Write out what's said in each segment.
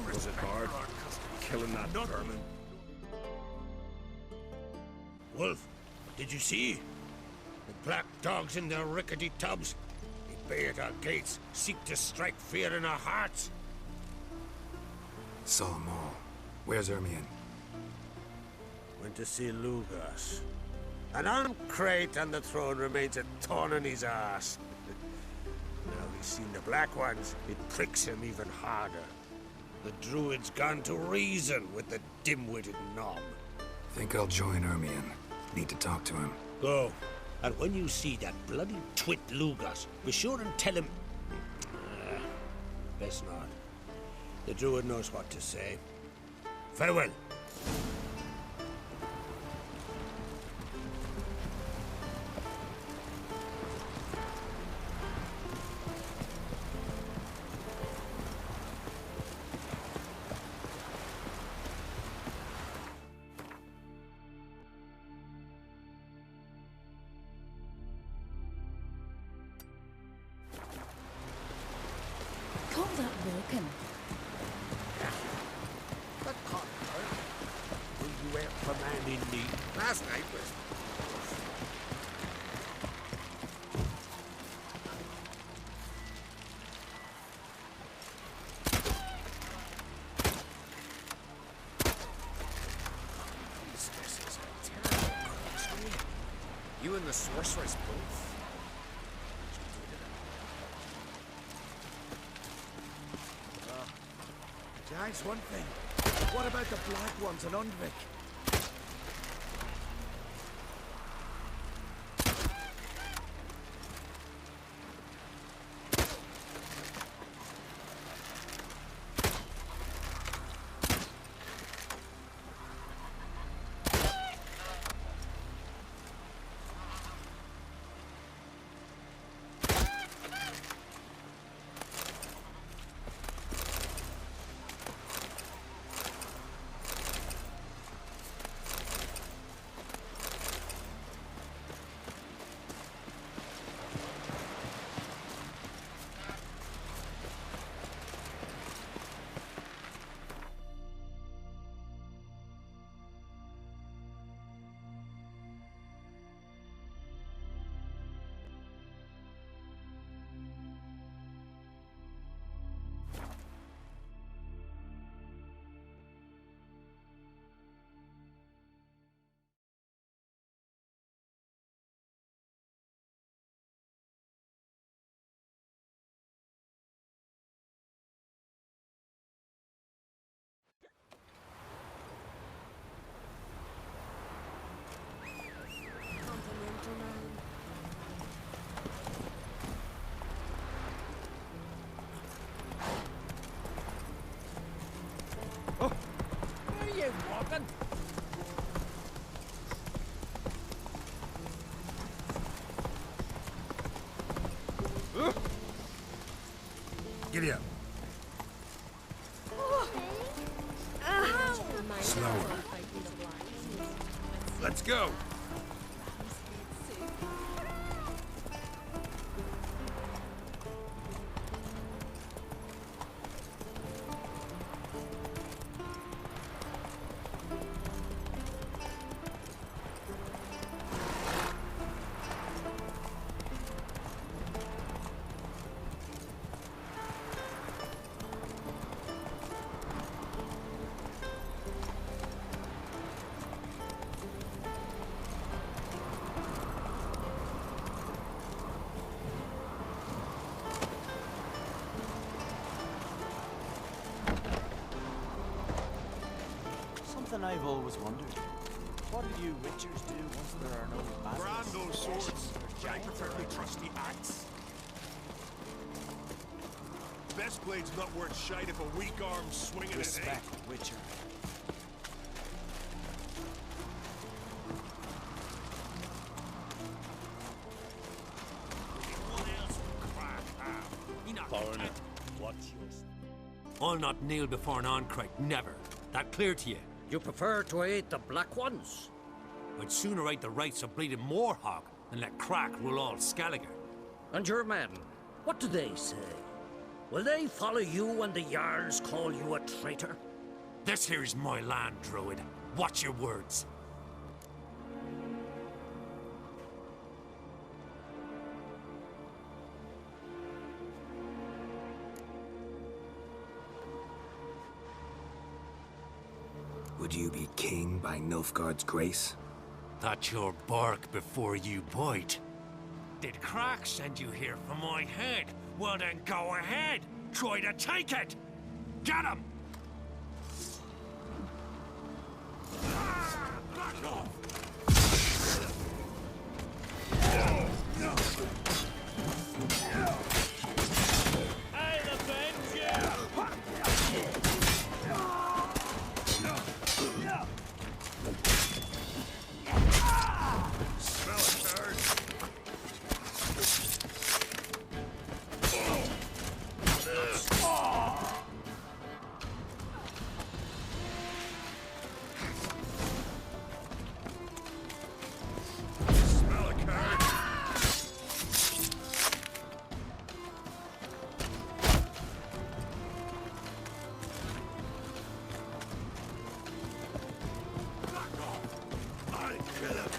Was it hard killing that vermin? Wolf, did you see? The black dogs in their rickety tubs. They bay at our gates, seek to strike fear in our hearts. Saw them all. Where's Ermion? Went to see Lugas. An armed crate on the throne remains a thorn in his ass. Now he's seen the Black Ones, it pricks him even harder. The druid's gone to reason with the dim-witted nom. Think I'll join Ermion. Need to talk to him. Go. And when you see that bloody twit Lugas, be sure and tell him... best not. The druid knows what to say. Farewell. Call that working? The cocktail. Will you out commanding me? Last night was... This is a terrible country. You and the sorceress both. Nice one thing. What about the Black Ones and Undvik? Walking. Giddy up. Slower. Let's go. Something I've always wondered. What do you witchers do once there are no basilisks? Brand those swords. I prefer the trusty axe. Best blade's not worth shite if a weak arm's swinging it. Respect, witcher. Foreigner, what's yours? I'll not kneel before an Oncrite, never. That clear to you? You prefer to aid the Black Ones? I'd sooner right the rights of bleeding Moorhog than let Crack rule all Skellige. And your men, what do they say? Will they follow you when the Jarls call you a traitor? This here's my land, Druid. Watch your words. Would you be king by Nilfgaard's grace? That's your bark before you bite. Did Crack send you here for my head? Well then go ahead! Try to take it! Get him! Back off! I'll avenge you! Smell it, turd. Smell it, turd. Back off. I kill him.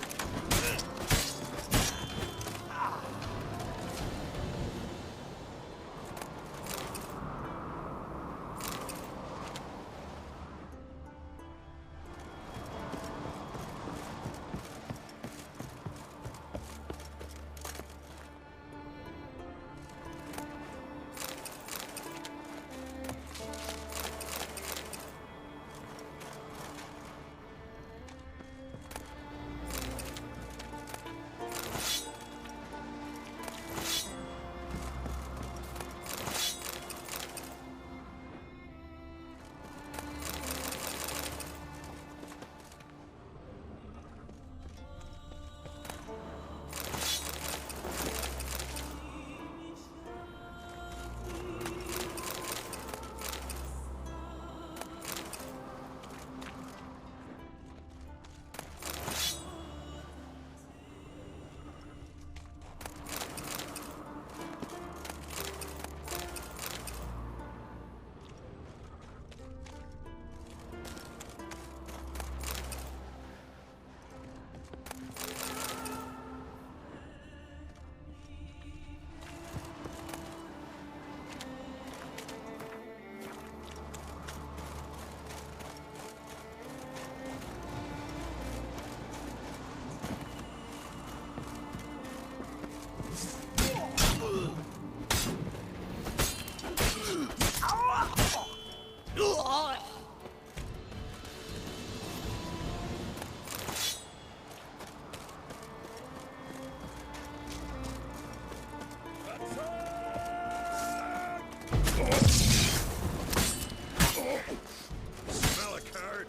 Smell it, card.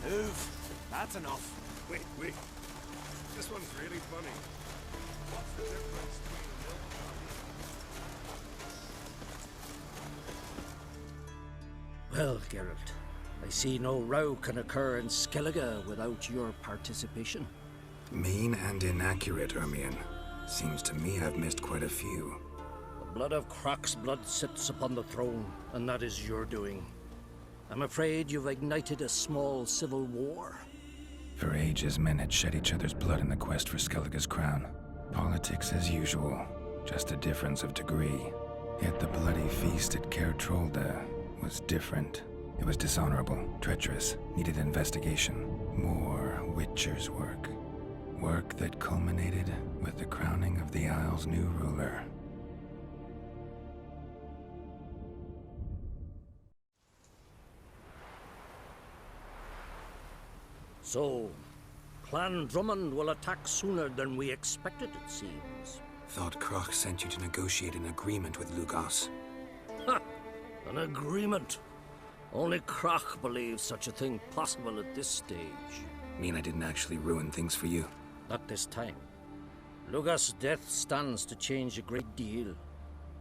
Move. That's enough. Wait. This one's really funny. What's the difference between Well, Geralt, I see no row can occur in Skellige without your participation. Mean and inaccurate, Ermion. Seems to me I've missed quite a few. The blood of Croc's blood sits upon the throne, and that is your doing. I'm afraid you've ignited a small civil war. For ages, men had shed each other's blood in the quest for Skellige's crown. Politics as usual, just a difference of degree. Yet the bloody feast at Caer Trolda was different. It was dishonorable, treacherous, needed investigation. More Witcher's work. Work that culminated with the crowning of the Isle's new ruler. So, Clan Drummond will attack sooner than we expected, it seems. Thought Croc sent you to negotiate an agreement with Lugos. Ha! An agreement. Only Croc believes such a thing possible at this stage. Mean I didn't actually ruin things for you? Not this time. Lugos' death stands to change a great deal.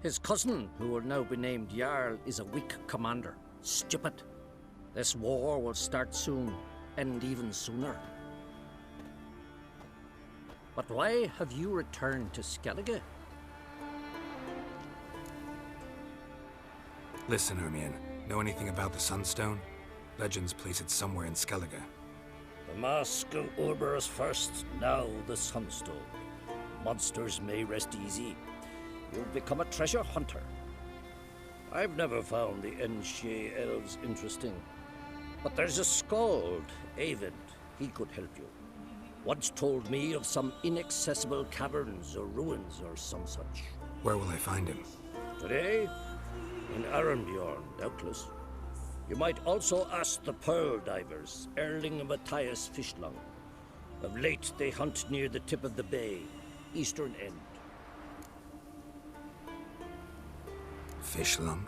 His cousin, who will now be named Jarl, is a weak commander. Stupid. This war will start soon, end even sooner. But why have you returned to Skellige? Listen, Ermion. Know anything about the Sunstone? Legends place it somewhere in Skellige. The mask of Urberus first, now the Sunstone. Monsters may rest easy. You've become a treasure hunter. I've never found the Enshe elves interesting. But there's a skald, Avid. He could help you. Once told me of some inaccessible caverns or ruins or some such. Where will I find him? Today? In Arrnbjorn, doubtless. You might also ask the Pearl Divers, Erling and Matthias Fishlung. Of late, they hunt near the tip of the bay, eastern end. Fishlung?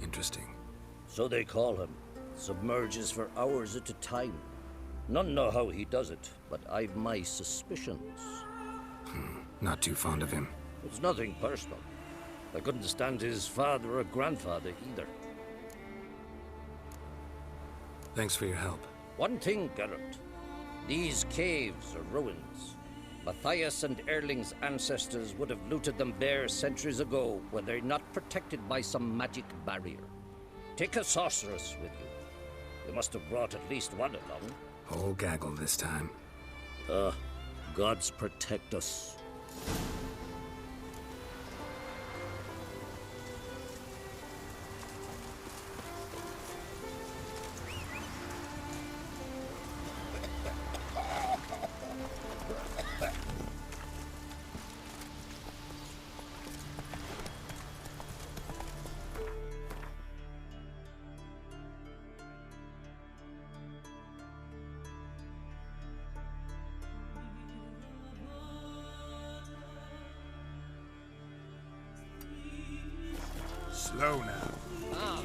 Interesting. So they call him. Submerges for hours at a time. None know how he does it, but I've my suspicions. Not too fond of him. It's nothing personal. I couldn't stand his father or grandfather either. Thanks for your help. One thing, Geralt. These caves are ruins. Matthias and Erling's ancestors would have looted them bare centuries ago when they're not protected by some magic barrier. Take a sorceress with you. You must have brought at least one along. Whole gaggle this time. Gods protect us. Slow now. Ah!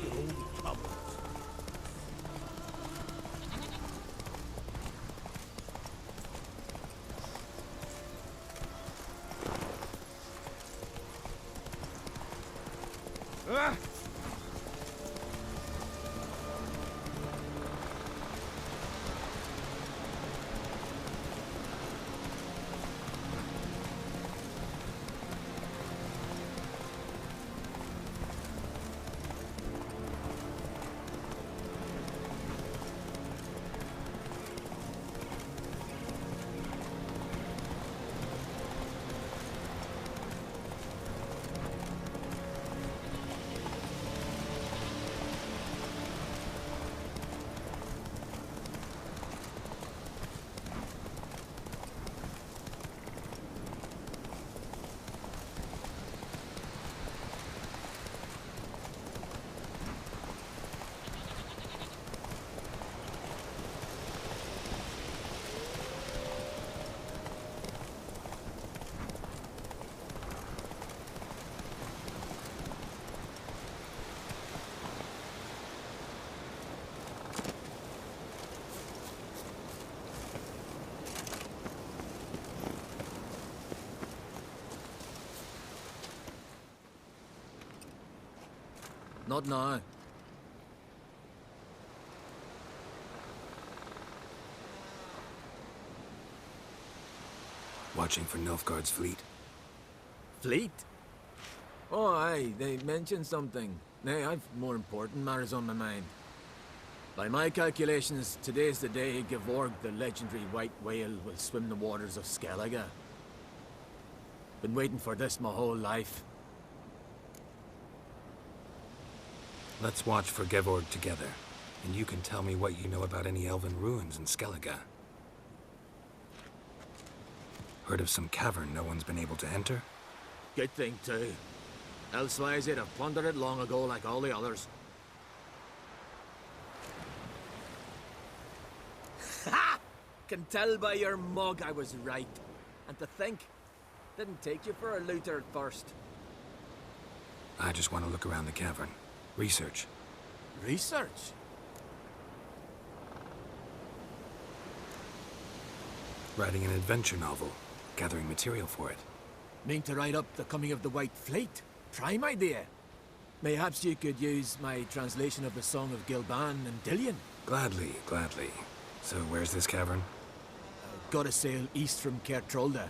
Not now. Watching for Nilfgaard's fleet? Fleet? Oh, aye, they mentioned something. Nay, I've more important matters on my mind. By my calculations, today's the day Gevorg, the legendary white whale, will swim the waters of Skellige. Been waiting for this my whole life. Let's watch for Gevorg together, and you can tell me what you know about any elven ruins in Skellige. Heard of some cavern no one's been able to enter? Good thing, too. Elsewise, they'd have plundered it long ago like all the others. Ha! Can tell by your mug I was right. And to think, didn't take you for a looter at first. I just want to look around the cavern. Research. Research? Writing an adventure novel. Gathering material for it. Mean to write up the coming of the White Fleet? Prime idea. Mayhaps you could use my translation of the Song of Gilban and Dillion. Gladly, gladly. So where's this cavern? Gotta sail east from Kertrolda.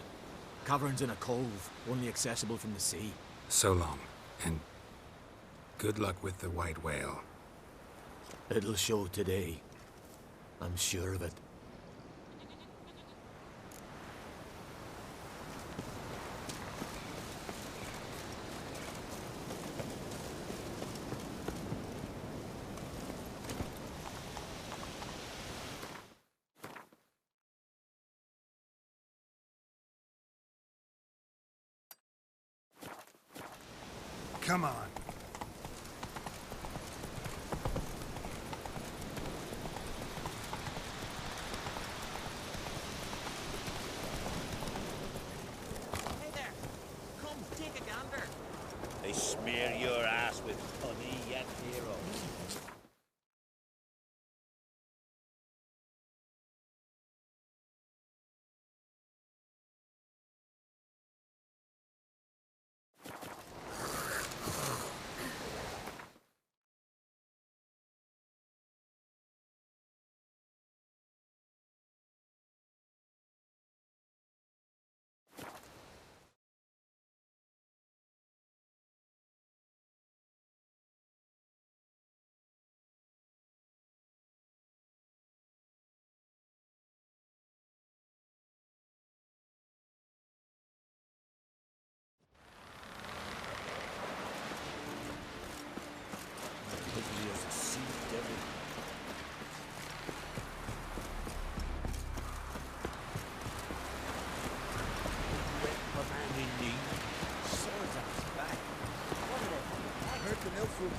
Cavern's in a cove, only accessible from the sea. So long, and good luck with the white whale. It'll show today. I'm sure of it. Come on. Hey there! Come, take a gander! They smear your ass with honey yet, hero.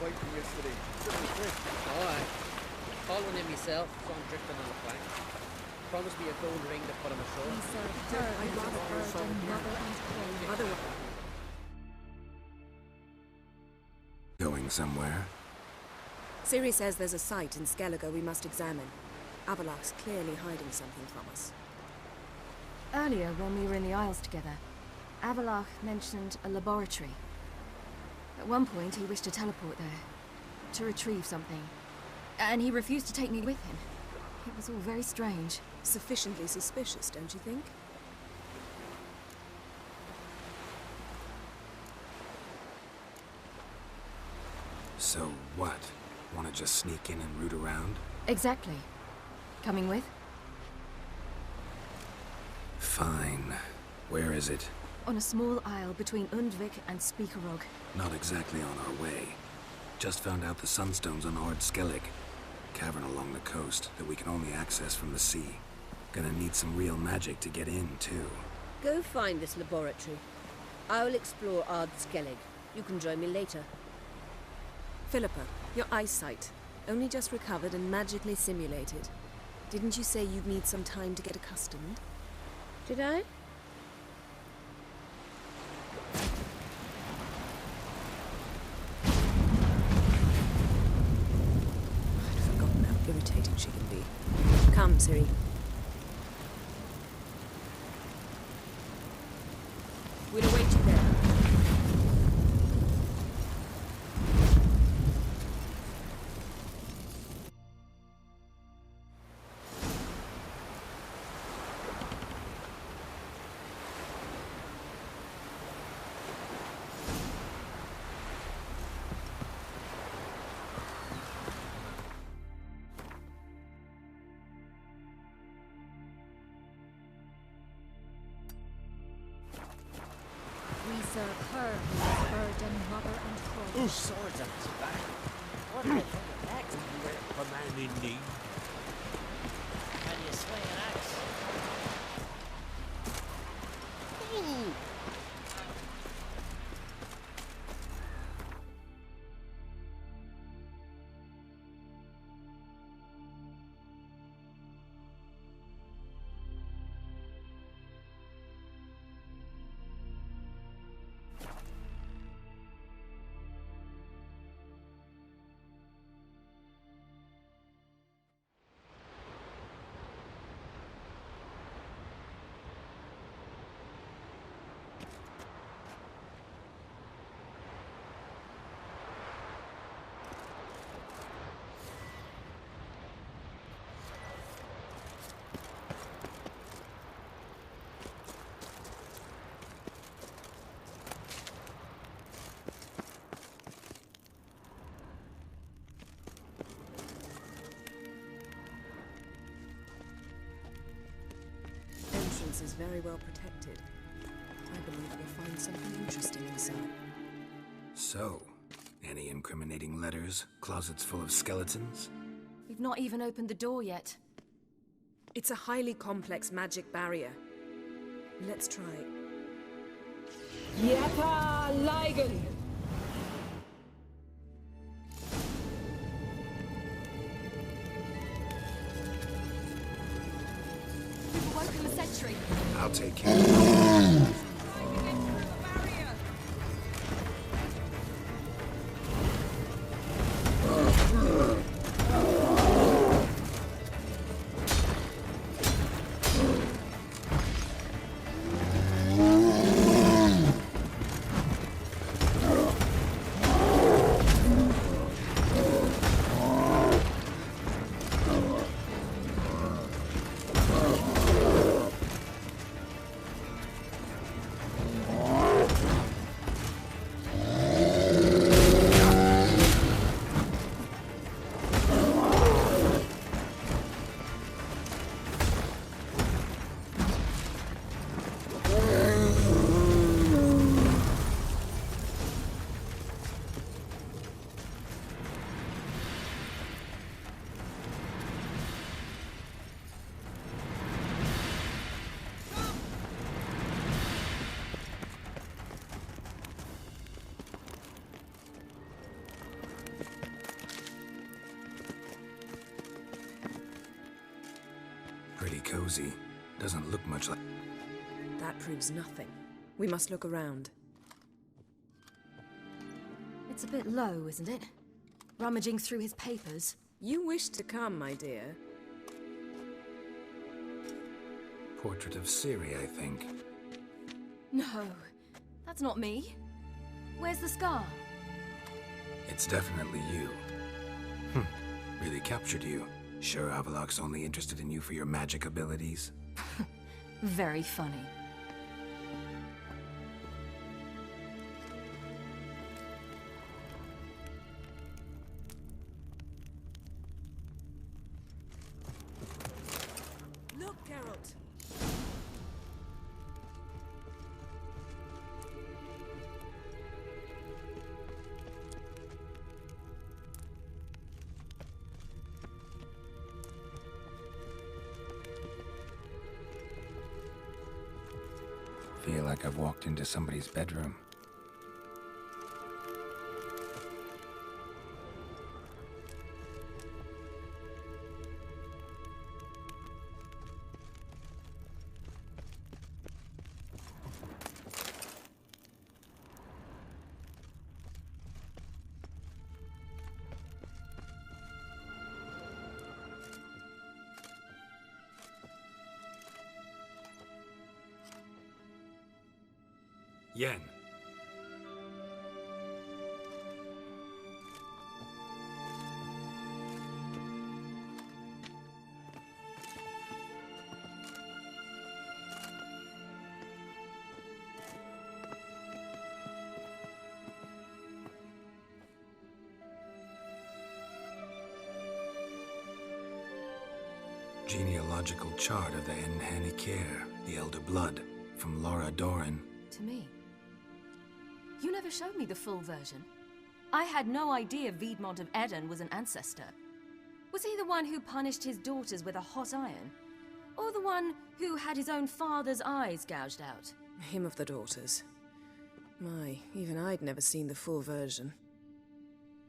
Bite me yesterday. Oh, aye. Following him myself, saw him drifting on the plank. Promised me a gold ring to put him ashore. He served her and Rutherford and mother and mother. Going somewhere? Ciri says there's a site in Skellige we must examine. Avalok's clearly hiding something from us. Earlier, when we were in the Isles together, Avalok mentioned a laboratory. At one point, he wished to teleport there, to retrieve something. And he refused to take me with him. It was all very strange. Sufficiently suspicious, don't you think? So what? Want to just sneak in and root around? Exactly. Coming with? Fine. Where is it? On a small isle between Undvik and Speakerog. Not exactly on our way. Just found out the Sunstone's on Ord Skellig. Cavern along the coast that we can only access from the sea. Gonna need some real magic to get in, too. Go find this laboratory. I will explore Ard Skellig. You can join me later. Philippa, your eyesight. Only just recovered and magically simulated. Didn't you say you'd need some time to get accustomed? Did I? I'd forgotten how irritating she can be. Come, Ciri. We'll await you there. serve her who is burden, mother, and home. Swords on his back. What the hell next? A man in need. How do you swing an axe? Entrance is very well protected. I believe we'll find something interesting inside. So, any incriminating letters? Closets full of skeletons? We've not even opened the door yet. It's a highly complex magic barrier. Let's try it. Yeta Ligen! We've woken the sentry. I'll take care of it. Pretty cozy. Doesn't look much like... That proves nothing. We must look around. It's a bit low, isn't it? Rummaging through his papers. You wish to come, my dear. Portrait of Ciri, I think. No, that's not me. Where's the scar? It's definitely you. Really captured you. Sure Avallac'h's only interested in you for your magic abilities? Very funny. Look, Geralt! Feel like I've walked into somebody's bedroom. Yen. Genealogical chart of the Enhanikir, the Elder Blood, from Laura Doran. To me. You never showed me the full version. I had no idea Viedmont of Eden was an ancestor. Was he the one who punished his daughters with a hot iron? Or the one who had his own father's eyes gouged out? Him of the daughters. My, even I'd never seen the full version.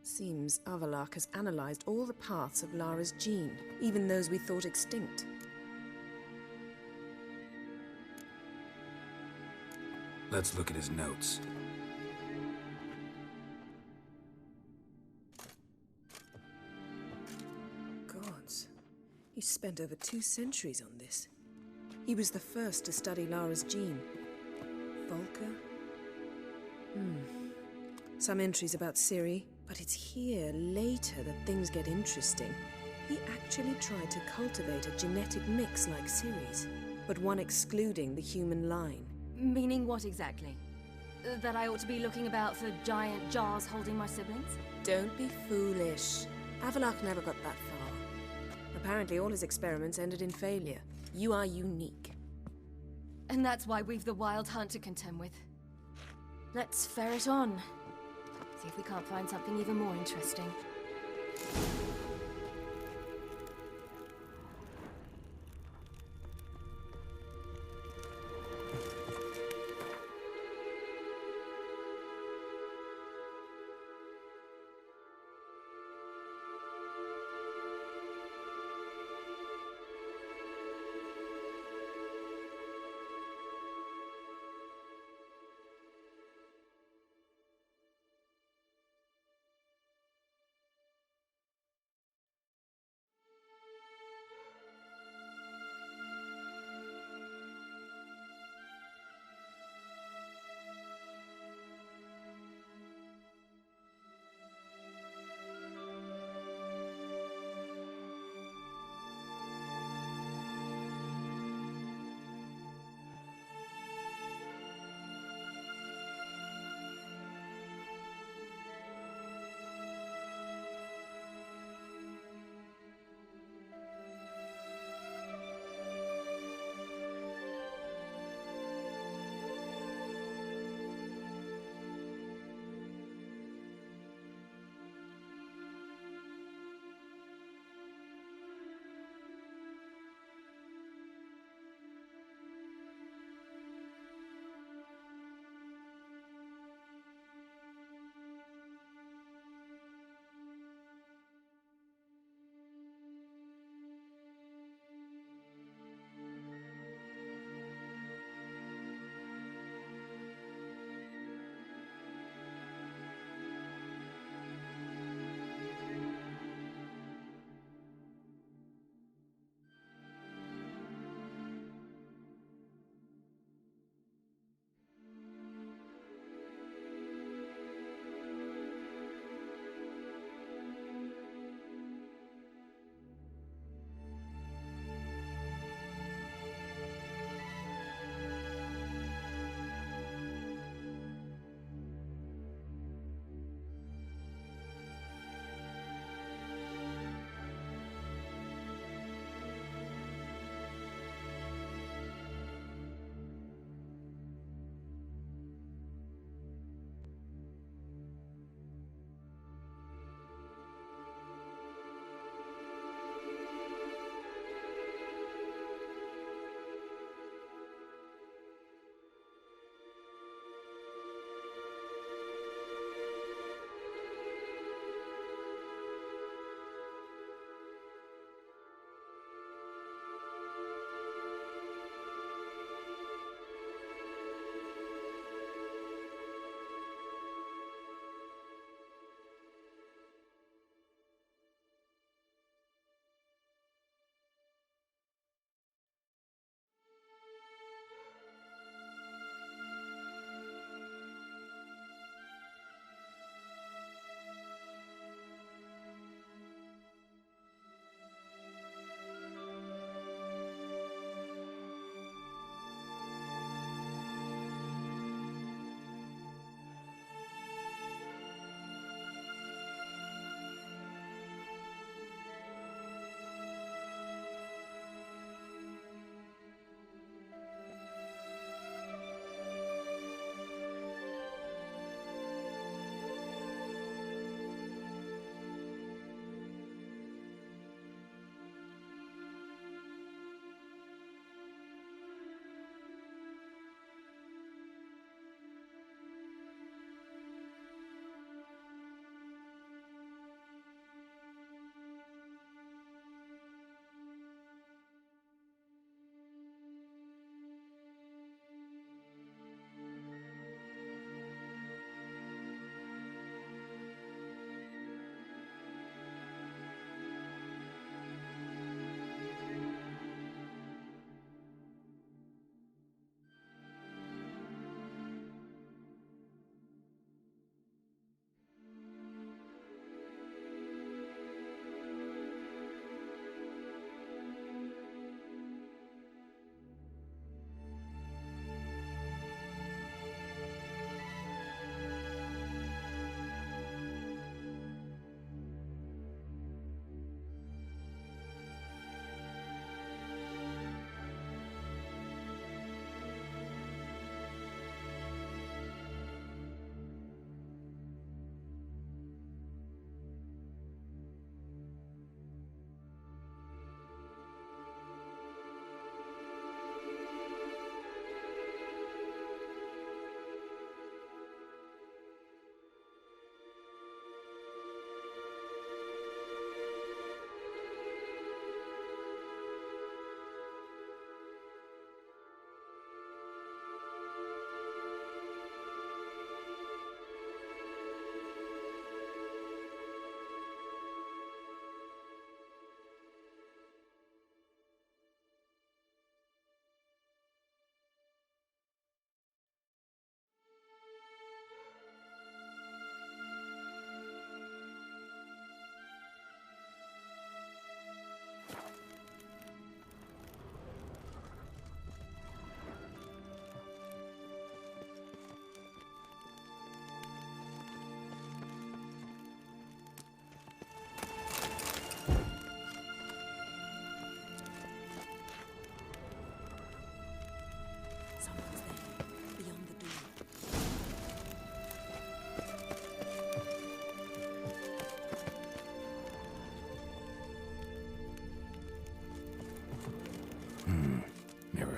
Seems Avallac'h has analyzed all the parts of Lara's gene, even those we thought extinct. Let's look at his notes. Gods. He spent over 2 centuries on this. He was the first to study Lara's gene. Volker? Some entries about Ciri, but it's here, later, that things get interesting. He actually tried to cultivate a genetic mix like Ciri's, but one excluding the human line. Meaning what exactly? That I ought to be looking about for giant jars holding my siblings? Don't be foolish. Avallac'h never got that far. Apparently all his experiments ended in failure. You are unique. And that's why we've the Wild Hunt to contend with. Let's ferret on. See if we can't find something even more interesting.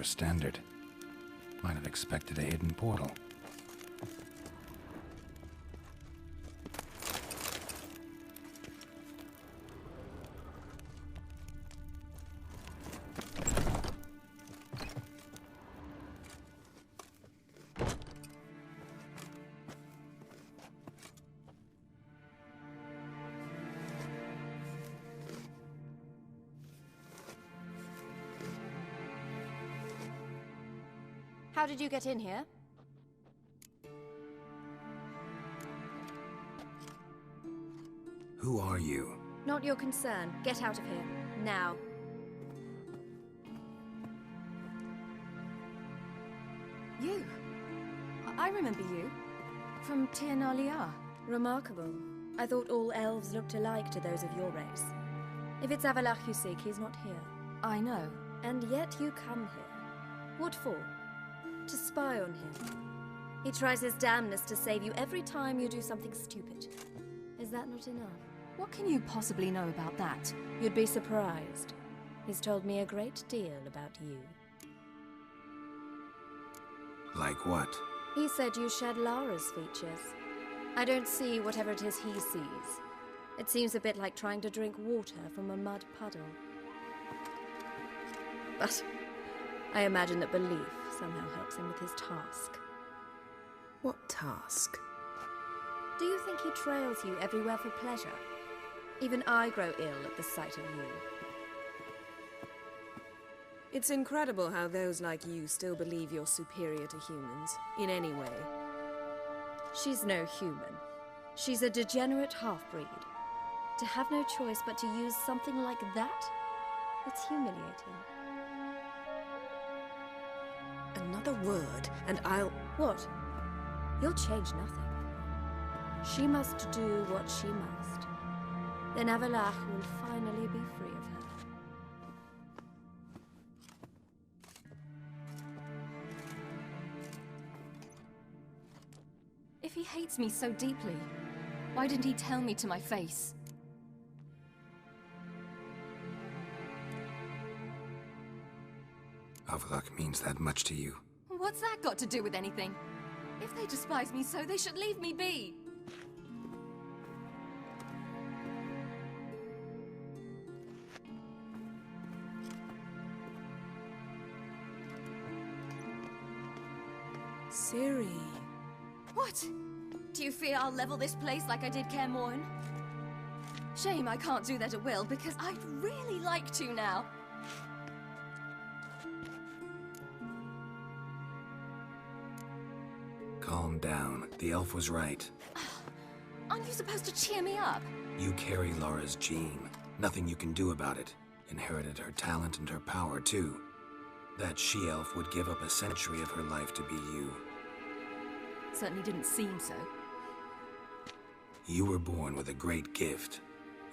standard. Might have expected a hidden portal. How did you get in here? Who are you? Not your concern. Get out of here. Now. You? I remember you. From Tir Nalia. Remarkable. I thought all elves looked alike to those of your race. If it's Avalach you seek, he's not here. I know. And yet you come here. What for? To spy on him. He tries his damnedest to save you every time you do something stupid. Is that not enough? What can you possibly know about that? You'd be surprised. He's told me a great deal about you. Like what? He said you shared Lara's features. I don't see whatever it is he sees. It seems a bit like trying to drink water from a mud puddle. But I imagine that belief somehow helps him with his task. What task? Do you think he trails you everywhere for pleasure? Even I grow ill at the sight of you. It's incredible how those like you still believe you're superior to humans, in any way. She's no human. She's a degenerate half-breed. To have no choice but to use something like that? It's humiliating. Another word, and I'll... What? You'll change nothing. She must do what she must. Then Avalach will finally be free of her. If he hates me so deeply, why didn't he tell me to my face? Avalach means that much to you. What's that got to do with anything? If they despise me so, they should leave me be. Ciri. What? Do you fear I'll level this place like I did Kaer Morhen? Shame I can't do that at will, because I'd really like to now. Calm down. The elf was right. Aren't you supposed to cheer me up? You carry Lara's gene. Nothing you can do about it. Inherited her talent and her power, too. That she-elf would give up a century of her life to be you. Certainly didn't seem so. You were born with a great gift,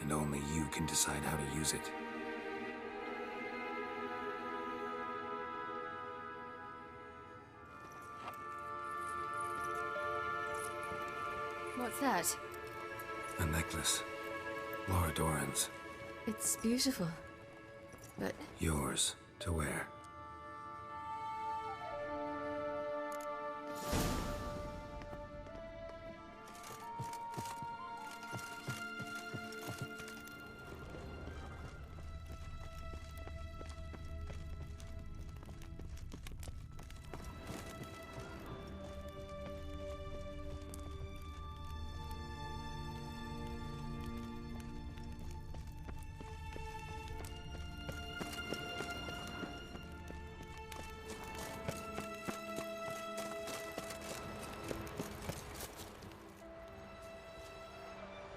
and only you can decide how to use it. What's that? A necklace. Lara Doran's. It's beautiful, but... Yours to wear.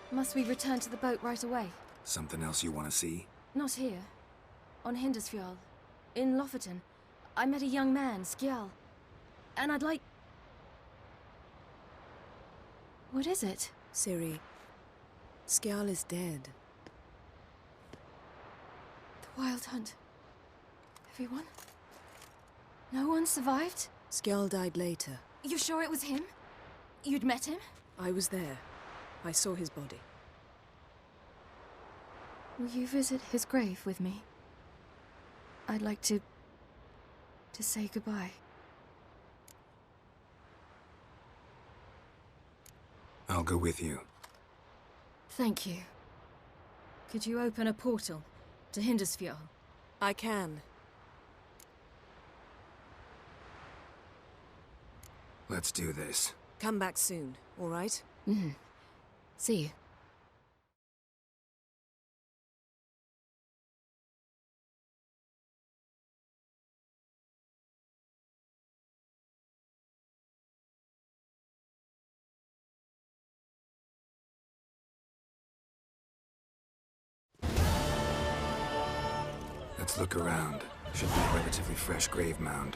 Must we return to the boat right away? Something else you want to see? Not here. On Hindersfjall. In Lofoten. I met a young man, Skjal. And I'd like... What is it? Ciri. Skjal is dead. The Wild Hunt. Everyone? No one survived? Skjal died later. You sure it was him? You'd met him? I was there. I saw his body. Will you visit his grave with me? I'd like to To say goodbye. I'll go with you. Thank you. Could you open a portal to Hindersfjord? I can. Let's do this. Come back soon, all right? Mm-hmm. See you. Let's look around. Should be a relatively fresh grave mound.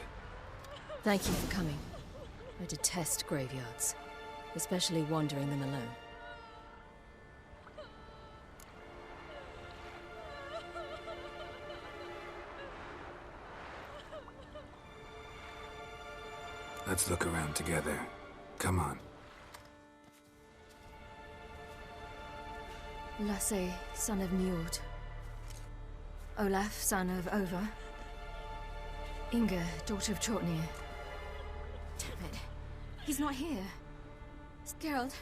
Thank you for coming. I detest graveyards, especially wandering them alone. Let's look around together. Come on. Lasse, son of Njord. Olaf, son of Over. Inga, daughter of Trotnir. Damn it. He's not here. Gerald,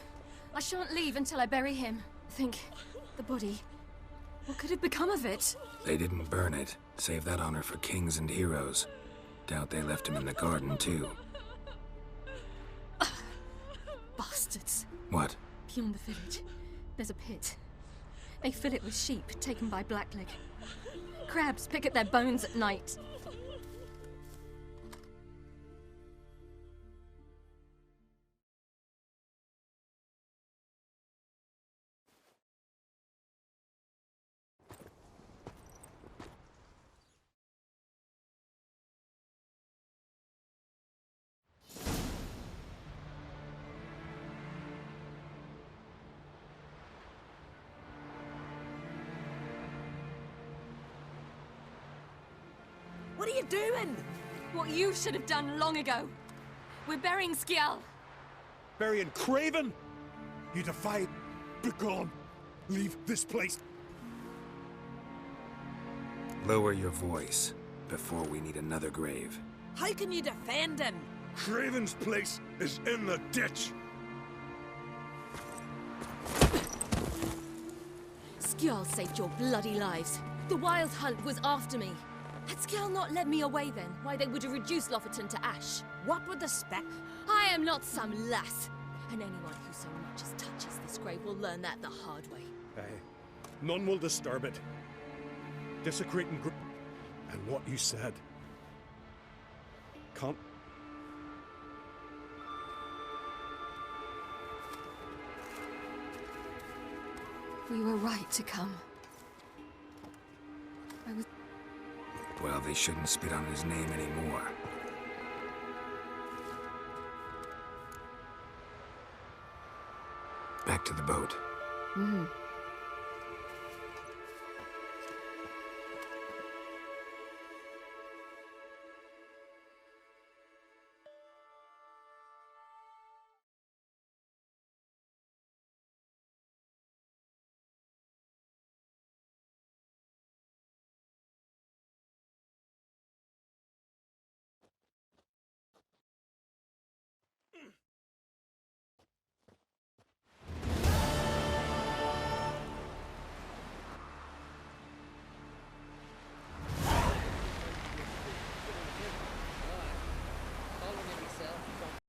I shan't leave until I bury him. Think, the body. What could have become of it? They didn't burn it. Save that honor for kings and heroes. Doubt they left him in the garden, too. Bastards. What? Beyond the village, there's a pit. They fill it with sheep taken by Blackleg. Crabs pick at their bones at night. What are you doing? What you should have done long ago. We're burying Skjal. Burying Craven? You defy it. Begone. Leave this place. Lower your voice before we need another grave. How can you defend him? Craven's place is in the ditch. Skjal saved your bloody lives. The Wild Hunt was after me. Had Skjal not led me away then, why they would have reduced Lofoten to ash. What would the spec? I am not some lass. And anyone who so much as touches this grave will learn that the hard way. Aye. None will disturb it. Desecrating group. And what you said. Can't. We were right to come. I was... Well, they shouldn't spit on his name anymore. Back to the boat. Mm-hmm.